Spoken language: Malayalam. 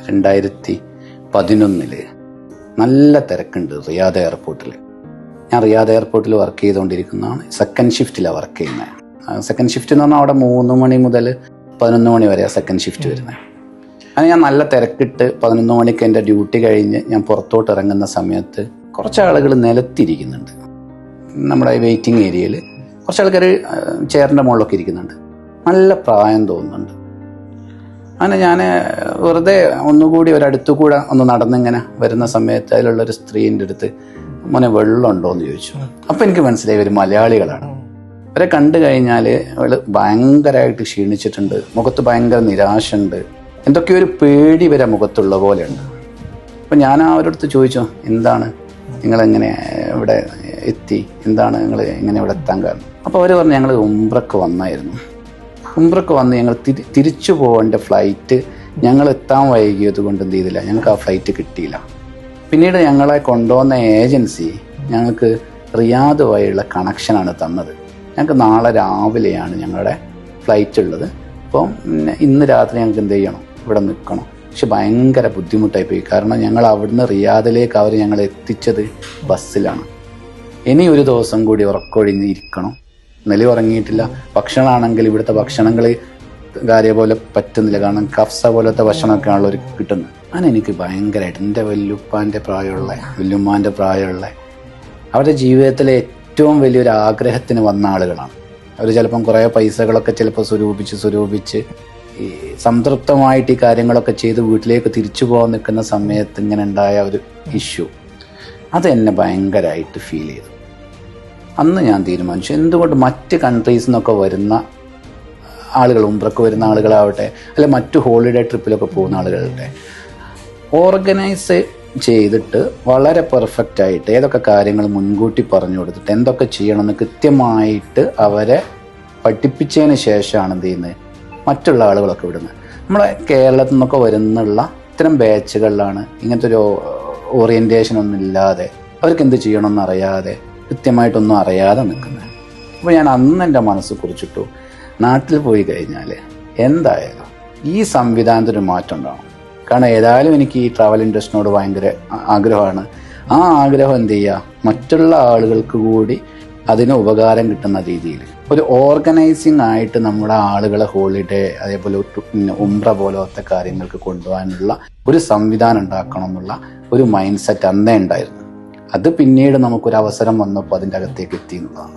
2011 നല്ല തിരക്കുണ്ട് റിയാദ് എയർപോർട്ടിൽ. ഞാൻ റിയാദ് എയർപോർട്ടിൽ വർക്ക് ചെയ്തുകൊണ്ടിരിക്കുന്നതാണ്. സെക്കൻഡ് ഷിഫ്റ്റിലാണ് വർക്ക് ചെയ്യുന്നത്. സെക്കൻഡ് ഷിഫ്റ്റ് എന്ന് പറഞ്ഞാൽ അവിടെ 3 മണി മുതൽ 11 മണി വരെയാണ് സെക്കൻഡ് ഷിഫ്റ്റ് വരുന്നത്. അങ്ങനെ ഞാൻ നല്ല തിരക്കിട്ട് 11 മണിക്ക് എൻ്റെ ഡ്യൂട്ടി കഴിഞ്ഞ് ഞാൻ പുറത്തോട്ട് ഇറങ്ങുന്ന സമയത്ത് കുറച്ച് ആളുകൾ നിലത്തിരിക്കുന്നുണ്ട്. നമ്മുടെ വെയിറ്റിംഗ് ഏരിയയിൽ കുറച്ച് ആൾക്കാർ ചെയറിൻ്റെ മുകളിലൊക്കെ ഇരിക്കുന്നുണ്ട്. നല്ല പ്രായം തോന്നുന്നുണ്ട്. അങ്ങനെ ഞാൻ വെറുതെ ഒന്നുകൂടി ഒരടുത്തു കൂടെ ഒന്ന് നടന്നിങ്ങനെ വരുന്ന സമയത്ത് അതിലുള്ളൊരു സ്ത്രീൻ്റെ അടുത്ത് മോനെ വെള്ളമുണ്ടോ എന്ന് ചോദിച്ചു. അപ്പം എനിക്ക് മനസ്സിലായി ഇവർ മലയാളികളാണ്. ഇവരെ കണ്ടു കഴിഞ്ഞാൽ അവൾ ഭയങ്കരമായിട്ട് ക്ഷീണിച്ചിട്ടുണ്ട്, മുഖത്ത് ഭയങ്കര നിരാശയുണ്ട്, എന്തൊക്കെയോ ഒരു പേടി വരെ മുഖത്തുള്ള പോലെയുണ്ട്. അപ്പം ഞാൻ അവരടുത്ത് ചോദിച്ചു, എന്താണ് നിങ്ങളെങ്ങനെ ഇവിടെ എത്തി, എന്താണ് നിങ്ങൾ ഇങ്ങനെ ഇവിടെ എത്താൻ കാരണം? അപ്പോൾ അവർ പറഞ്ഞു, ഞങ്ങൾ ഉംറക്ക് വന്നായിരുന്നു. ഉംറക്ക് വന്ന് ഞങ്ങൾ തിരിച്ചു പോകേണ്ട ഫ്ലൈറ്റ് ഞങ്ങൾ എത്താൻ വൈകിയത് കൊണ്ട് എന്ത് ചെയ്തില്ല, ഞങ്ങൾക്ക് ആ ഫ്ലൈറ്റ് കിട്ടിയില്ല. പിന്നീട് ഞങ്ങളെ കൊണ്ടുവന്ന ഏജൻസി ഞങ്ങൾക്ക് റിയാദ് വഴിയുള്ള കണക്ഷനാണ് തന്നത്. ഞങ്ങൾക്ക് നാളെ രാവിലെയാണ് ഞങ്ങളുടെ ഫ്ലൈറ്റ് ഉള്ളത്. അപ്പം ഇന്ന് രാത്രി ഞങ്ങൾക്ക് എന്ത് ചെയ്യണം, ഇവിടെ നിൽക്കണം. പക്ഷെ ഭയങ്കര ബുദ്ധിമുട്ടായിപ്പോയി. കാരണം ഞങ്ങൾ അവിടുന്ന് റിയാദിലേക്ക് അവർ ഞങ്ങളെ എത്തിച്ചത് ബസ്സിലാണ്. ഇനി ഒരു ദിവസം കൂടി ഉറക്കൊഴിഞ്ഞ് ഇരിക്കണം. ഇന്നലെ ഉറങ്ങിയിട്ടില്ല. ഭക്ഷണമാണെങ്കിൽ ഇവിടുത്തെ ഭക്ഷണങ്ങൾ കാര്യം പോലെ പറ്റുന്നില്ല. കാരണം കഫ്സ പോലത്തെ ഭക്ഷണമൊക്കെ ആണല്ലോ ഒരു കിട്ടുന്നത്. അങ്ങനെ എനിക്ക് ഭയങ്കരമായിട്ട് എൻ്റെ വല്യുപ്പാൻ്റെ പ്രായമുള്ള വല്യുമ്മാൻ്റെ പ്രായമുള്ള അവരുടെ ജീവിതത്തിലെ ഏറ്റവും വലിയൊരു ആഗ്രഹത്തിന് വന്ന ആളുകളാണ് അവർ. ചിലപ്പം കുറേ പൈസകളൊക്കെ ചിലപ്പോൾ സ്വരൂപിച്ച് ഈ സംതൃപ്തമായിട്ട് ഈ കാര്യങ്ങളൊക്കെ ചെയ്ത് വീട്ടിലേക്ക് തിരിച്ചു പോകാൻ നിൽക്കുന്ന സമയത്ത് ഇങ്ങനെ ഉണ്ടായ ഒരു ഇഷ്യൂ അത് എന്നെ ഭയങ്കരമായിട്ട് ഫീൽ ചെയ്തു. അന്ന് ഞാൻ തീരുമാനിച്ചു, എന്തുകൊണ്ട് മറ്റ് കൺട്രീസിൽ നിന്നൊക്കെ വരുന്ന ആളുകൾ, ഉംറക്ക് വരുന്ന ആളുകളാവട്ടെ, അല്ലെ മറ്റു ഹോളിഡേ ട്രിപ്പിലൊക്കെ പോകുന്ന ആളുകളുടെ ഓർഗനൈസ് ചെയ്തിട്ട് വളരെ പെർഫെക്റ്റ് ആയിട്ട് ഏതൊക്കെ കാര്യങ്ങൾ മുൻകൂട്ടി പറഞ്ഞു കൊടുത്തിട്ട് എന്തൊക്കെ ചെയ്യണമെന്ന് കൃത്യമായിട്ട് അവരെ പഠിപ്പിച്ചതിന് ശേഷമാണ് എന്ത് ചെയ്യുന്നത് മറ്റുള്ള ആളുകളൊക്കെ വിടുന്നത്. നമ്മളെ കേരളത്തിൽ നിന്നൊക്കെ വരുന്നുള്ള ഇത്തരം ബാച്ചുകളിലാണ് ഇങ്ങനത്തെ ഒരു ഓറിയൻറ്റേഷൻ ഒന്നും ഇല്ലാതെ, അവർക്ക് എന്ത് ചെയ്യണമെന്ന് അറിയാതെ, കൃത്യമായിട്ടൊന്നും അറിയാതെ നിൽക്കുന്നത്. അപ്പോൾ ഞാൻ അന്ന് എൻ്റെ മനസ്സ് കുറിച്ചിട്ടു, നാട്ടിൽ പോയി കഴിഞ്ഞാൽ എന്തായാലും ഈ സംവിധാനത്തിനൊരു മാറ്റം ഉണ്ടാവും. കാരണം ഏതായാലും എനിക്ക് ഈ ട്രാവൽ ഇൻഡസ്ട്രിയോട് ഭയങ്കര ആഗ്രഹമാണ്. ആ ആഗ്രഹം എന്ത് ചെയ്യുക, മറ്റുള്ള ആളുകൾക്ക് കൂടി അതിന് ഉപകാരം കിട്ടുന്ന രീതിയിൽ ഒരു ഓർഗനൈസിങ് ആയിട്ട് നമ്മുടെ ആളുകളെ ഹോളിഡേ അതേപോലെ ഉംറ പോലത്തെ കാര്യങ്ങൾക്ക് കൊണ്ടുപോകാനുള്ള ഒരു സംവിധാനം ഉണ്ടാക്കണം എന്നുള്ള ഒരു മൈൻഡ് സെറ്റ് അന്നേ ഉണ്ടായിരുന്നു. അത് പിന്നീട് നമുക്കൊരു അവസരം വന്നപ്പോൾ അതിൻ്റെ അകത്തേക്ക് എത്തി എന്നുള്ളതാണ്.